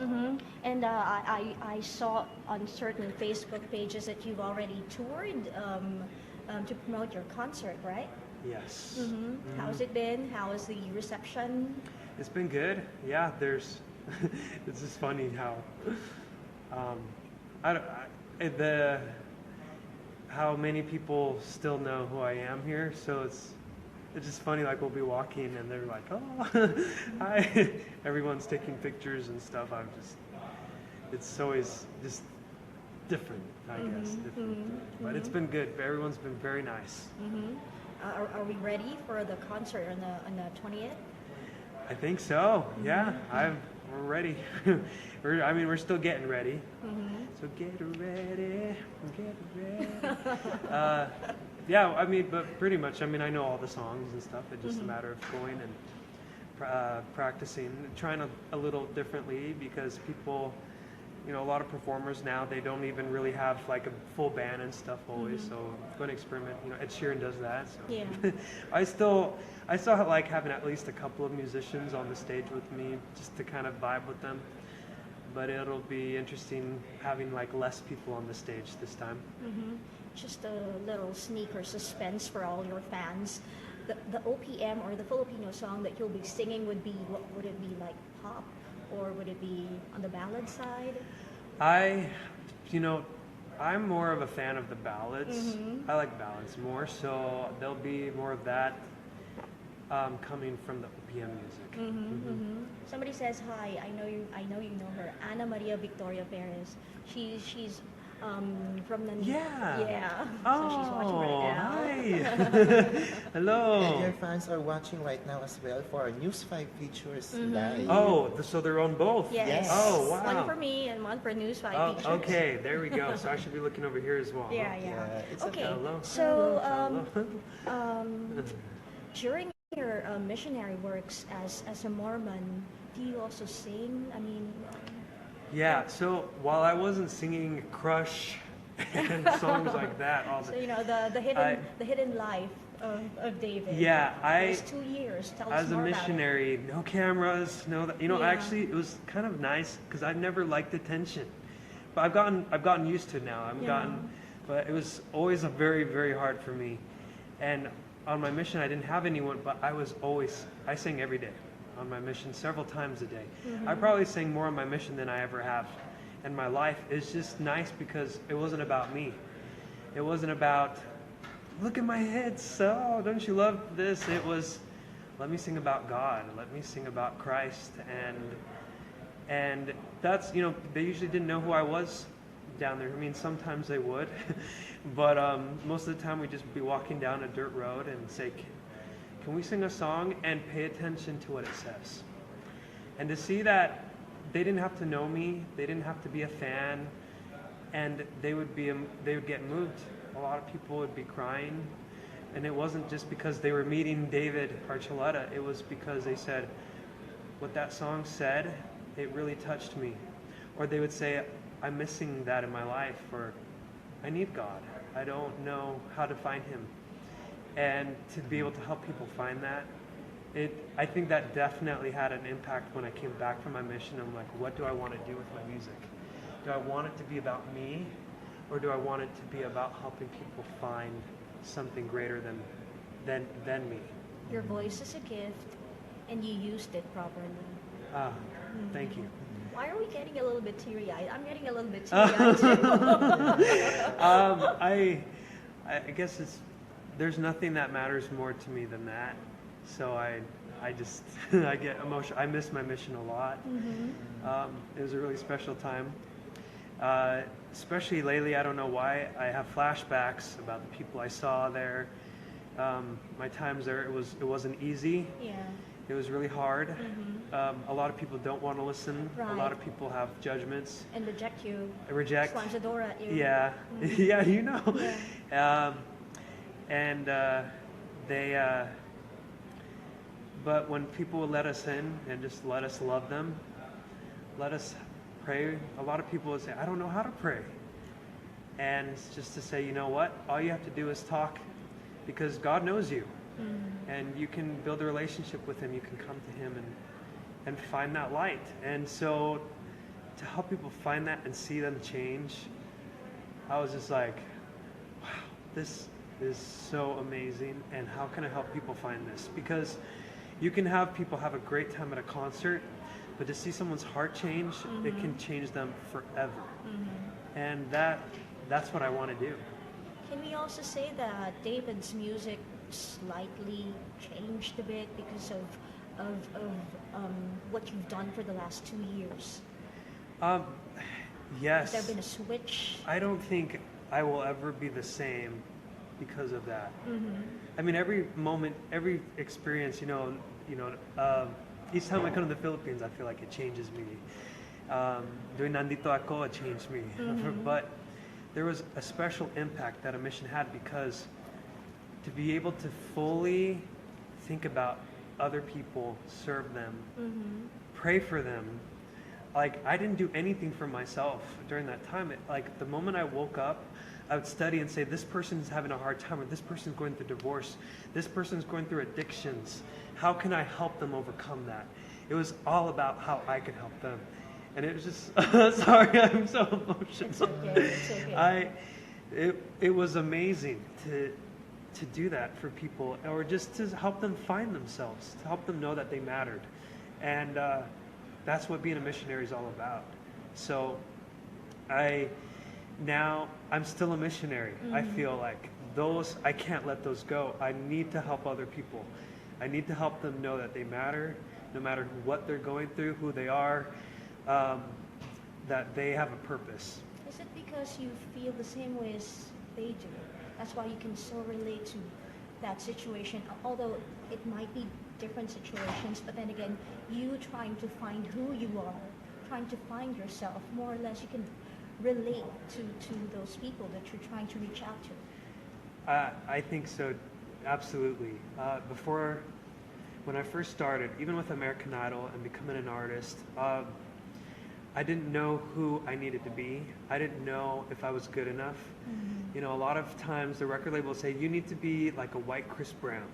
Mm-hmm. And I saw on certain Facebook pages that you've already toured to promote your concert, right? Yes. Mm-hmm. How's it been? How is the reception? It's been good. Yeah, there's. It's just funny how, um, I, don't- the how many people still know who I am here. So it's just funny. Like we'll be walking and they're like, "Oh, hi!" Everyone's taking pictures and stuff. It's always just different, I guess. Different. But it's been good. Everyone's been very nice. Mm-hmm. Are we ready for the concert on the 20th? I think so. Yeah, we're ready. We're still getting ready. So get ready, get ready. Yeah, but pretty much. I know all the songs and stuff. It's just a matter of going and practicing, trying a little differently because people, a lot of performers now, they don't even really have like a full band and stuff always. So I'm going to experiment. Ed Sheeran does that. So Yeah. I still like having at least a couple of musicians on the stage with me just to kind of vibe with them. But it'll be interesting having like less people on the stage this time. Mm-hmm. Just a little sneak or suspense for all your fans. The OPM or the Filipino song that you'll be singing would be, what would it be, like pop? Or would it be on the ballad side? I'm more of a fan of the ballads. I like ballads more, so there'll be more of that coming from the OPM music. Somebody says hi. I know you know her. Ana Maria Victoria Perez. She's from the yeah. Oh, So she's watching right now. hi. Hello. And your fans are watching right now as well for our News5 features live. Oh, so they're on both? Yes. Oh, wow. One for me and one for News5 Oh, features. okay, there we go. So I should be looking over here as well. Yeah. It's Okay. Hello. So Hello. during your missionary works as a Mormon, do you also sing? Yeah, so while I wasn't singing Crush and songs like that all So the the hidden life of David. Yeah, Those 2 years. Tell us as a more missionary, no cameras, Yeah. actually it was kind of nice because I've never liked attention. But I've gotten used to it now. But it was always a very, very hard for me. And on my mission I didn't have anyone, but I sang every day on my mission several times a day. I probably sang more on my mission than I ever have in my life. It's just nice because it wasn't about me. It wasn't about, look at my head, so don't you love this? It was, let me sing about God. Let me sing about Christ. And that's, they usually didn't know who I was down there. Sometimes they would, but most of the time we'd just be walking down a dirt road and say, can we sing a song and pay attention to what it says? And to see that they didn't have to know me, they didn't have to be a fan, and they would get moved. A lot of people would be crying, and it wasn't just because they were meeting David Archuleta. It was because they said, what that song said, it really touched me. Or they would say, I'm missing that in my life, or I need God. I don't know how to find Him. And to be able to help people find that, I think that definitely had an impact when I came back from my mission. I'm like, what do I want to do with my music? Do I want it to be about me, or do I want it to be about helping people find something greater than me? Your voice is a gift, and you used it properly. Thank you. Why are we getting a little bit teary-eyed? I'm getting a little bit teary-eyed too. I guess there's nothing that matters more to me than that. So I just I get emotional. I miss my mission a lot. It was a really special time. Especially lately, I don't know why, I have flashbacks about the people I saw there. My times there, it wasn't easy. Yeah. It was really hard. A lot of people don't want to listen. Right. A lot of people have judgments. And reject you. Reject. Slams the door at you. Yeah. Yeah, Yeah. And but when people would let us in and just let us love them, let us pray, a lot of people would say, I don't know how to pray. And it's just to say, you know what? All you have to do is talk, because God knows you. And you can build a relationship with Him. You can come to Him and find that light. And so to help people find that and see them change, I was just like, wow, this is so amazing, and how can I help people find this? Because you can have people have a great time at a concert, but to see someone's heart change, it can change them forever. And that's what I want to do. Can we also say that David's music slightly changed a bit because of what you've done for the last 2 years? Yes. Has there been a switch? I don't think I will ever be the same because of that. I mean, every moment, every experience, each time I come to the Philippines, I feel like it changes me. Doing Nandito Ako, it changed me. But there was a special impact that a mission had, because to be able to fully think about other people, serve them, pray for them. Like, I didn't do anything for myself during that time. Like, the moment I woke up, I would study and say, this person's having a hard time, or this person's going through divorce, this person's going through addictions. How can I help them overcome that? It was all about how I could help them. And it was just, sorry, I'm so emotional. It's okay, it's okay. It was amazing to do that for people, or just to help them find themselves, to help them know that they mattered. And that's what being a missionary is all about. So I'm still a missionary. I feel like I can't let those go. I need to help other people. I need to help them know that they matter, no matter what they're going through, who they are, that they have a purpose. Is it because you feel the same way as they do? That's why you can so relate to that situation, although it might be different situations, but then again, you trying to find who you are, trying to find yourself, more or less you can relate to those people that you're trying to reach out to. I think so, absolutely. When I first started, even with American Idol and becoming an artist, I didn't know who I needed to be. I didn't know if I was good enough. A lot of times the record label will say, you need to be like a white Chris Brown,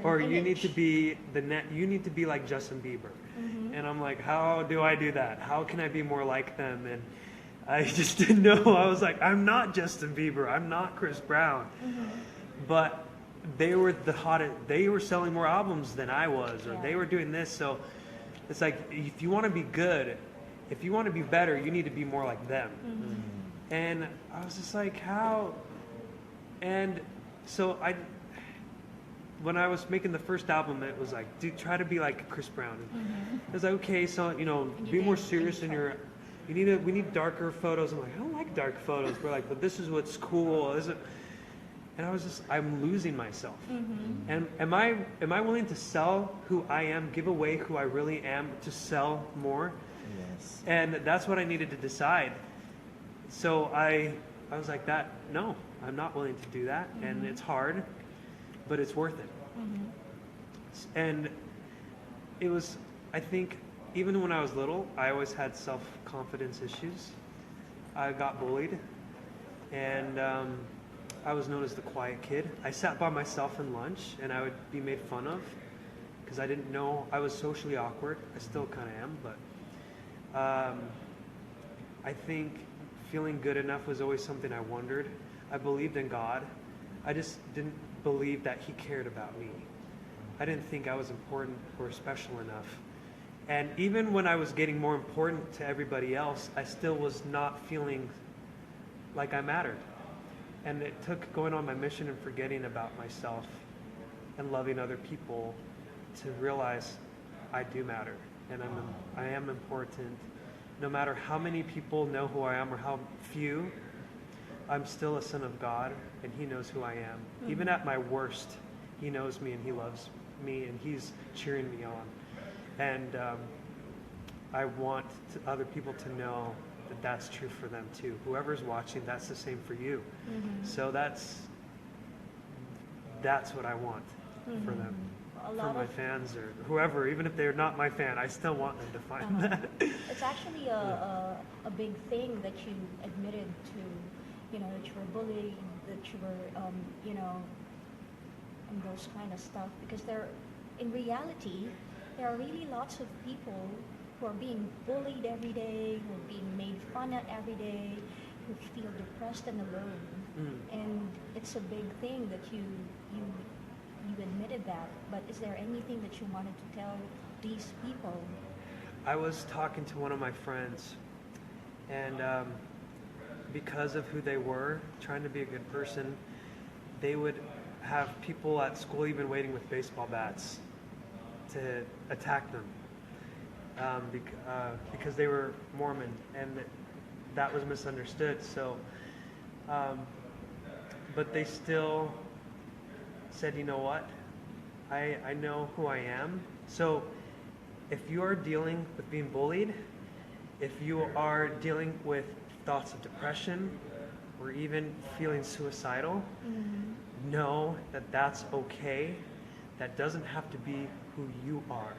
or you need to be you need to be like Justin Bieber. And I'm like, how do I do that? How can I be more like them? And I just didn't know. I was like, I'm not Justin Bieber. I'm not Chris Brown. But they were the hottest. They were selling more albums than I was, or they were doing this. So it's like, if you want to be good, if you want to be better, you need to be more like them. And I was just like, how? And so when I was making the first album, it was like, dude, try to be like Chris Brown. And it was like, okay, so be more serious in your. We need darker photos. I'm like, I don't like dark photos. We're like, but this is what's cool. And I was just, I'm losing myself. And am I willing to sell who I am, give away who I really am, to sell more? Yes. And that's what I needed to decide. So I was like, no, I'm not willing to do that. And it's hard, but it's worth it. And it was, I think, even when I was little, I always had self-confidence issues. I got bullied, and I was known as the quiet kid. I sat by myself in lunch, and I would be made fun of because I didn't know. I was socially awkward. I still kind of am, but I think feeling good enough was always something I wondered. I believed in God. I just didn't believe that He cared about me. I didn't think I was important or special enough. And even when I was getting more important to everybody else, I still was not feeling like I mattered. And it took going on my mission and forgetting about myself and loving other people to realize I do matter, and I am important. No matter how many people know who I am or how few, I'm still a son of God, and He knows who I am. Even at my worst, He knows me and He loves me, and He's cheering me on. And I want other people to know that that's true for them too. Whoever's watching, that's the same for you. So that's what I want for them, for my fans or whoever. Even if they're not my fan, I still want them to find that. It's actually a big thing that you admitted to, that you were bullied, that you were, and those kind of stuff. Because in reality, there are really lots of people who are being bullied every day, who are being made fun at every day, who feel depressed and alone. And it's a big thing that you admitted that. But is there anything that you wanted to tell these people? I was talking to one of my friends, and because of who they were, trying to be a good person, they would have people at school even waiting with baseball bats to attack them because they were Mormon, and that was misunderstood. So, but they still said, you know what, I know who I am. So if you are dealing with being bullied, if you are dealing with thoughts of depression or even feeling suicidal, know that that's okay. That doesn't have to be who you are.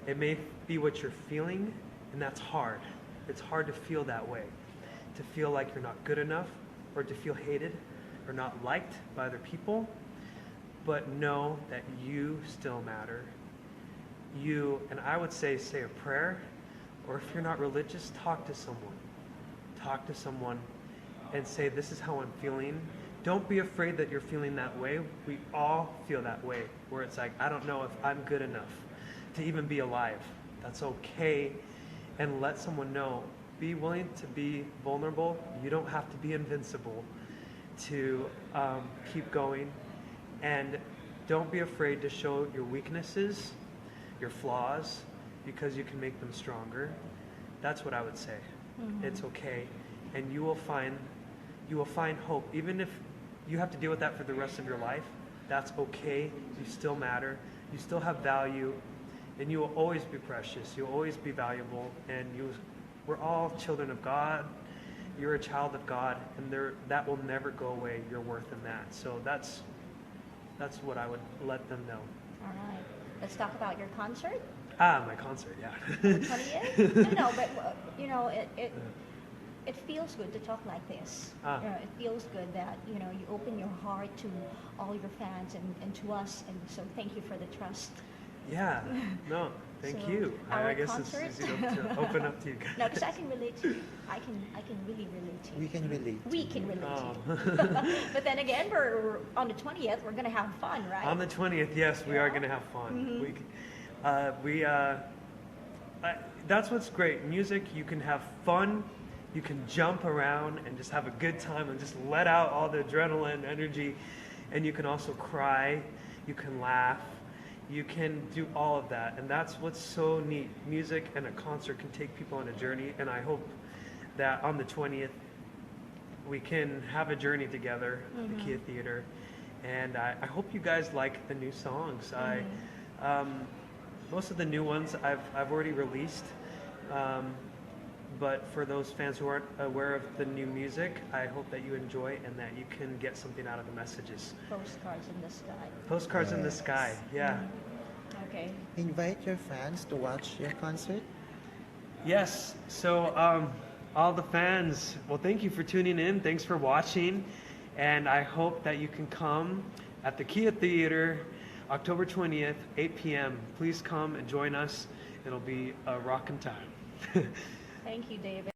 It may be what you're feeling, and that's hard. It's hard to feel that way, to feel like you're not good enough, or to feel hated or not liked by other people. But know that you still matter. And I would say a prayer, or if you're not religious, talk to someone. Talk to someone and say, this is how I'm feeling. Don't be afraid that you're feeling that way. We all feel that way, where it's like, I don't know if I'm good enough to even be alive. That's okay. And let someone know. Be willing to be vulnerable. You don't have to be invincible to keep going. And don't be afraid to show your weaknesses, your flaws, because you can make them stronger. That's what I would say. It's okay. And you will find hope. Even if you have to deal with that for the rest of your life, that's okay. You still matter. You still have value. And you will always be precious. You'll always be valuable. And we're all children of God. You're a child of God. And that will never go away, your worth in that. So that's what I would let them know. All right. Let's talk about your concert. My concert, yeah. 20th? No, but it feels good to talk like this. It feels good that you open your heart to all your fans and to us, and so thank you for the trust. Yeah, no, thank you. I guess concert, it's easy to open up to you guys. No, because I can relate to you. I can really relate to you. We can relate. We can relate to you. But then again, we're on the 20th. We're gonna have fun, right? On the 20th, yes, we are going to have fun. That's what's great. Music, you can have fun. You can jump around and just have a good time and just let out all the adrenaline, energy, and you can also cry. You can laugh. You can do all of that, and that's what's so neat. Music and a concert can take people on a journey, and I hope that on the 20th we can have a journey together at the Kia Theater, and I hope you guys like the new songs. Most of the new ones I've already released, but for those fans who aren't aware of the new music, I hope that you enjoy and that you can get something out of the messages. Postcards in the sky. Postcards in the sky, yeah. Okay. Invite your fans to watch your concert. Yes, so all the fans, well, thank you for tuning in. Thanks for watching, and I hope that you can come at the Kia Theater October 20th, 8 p.m. Please come and join us. It'll be a rockin' time. Thank you, David.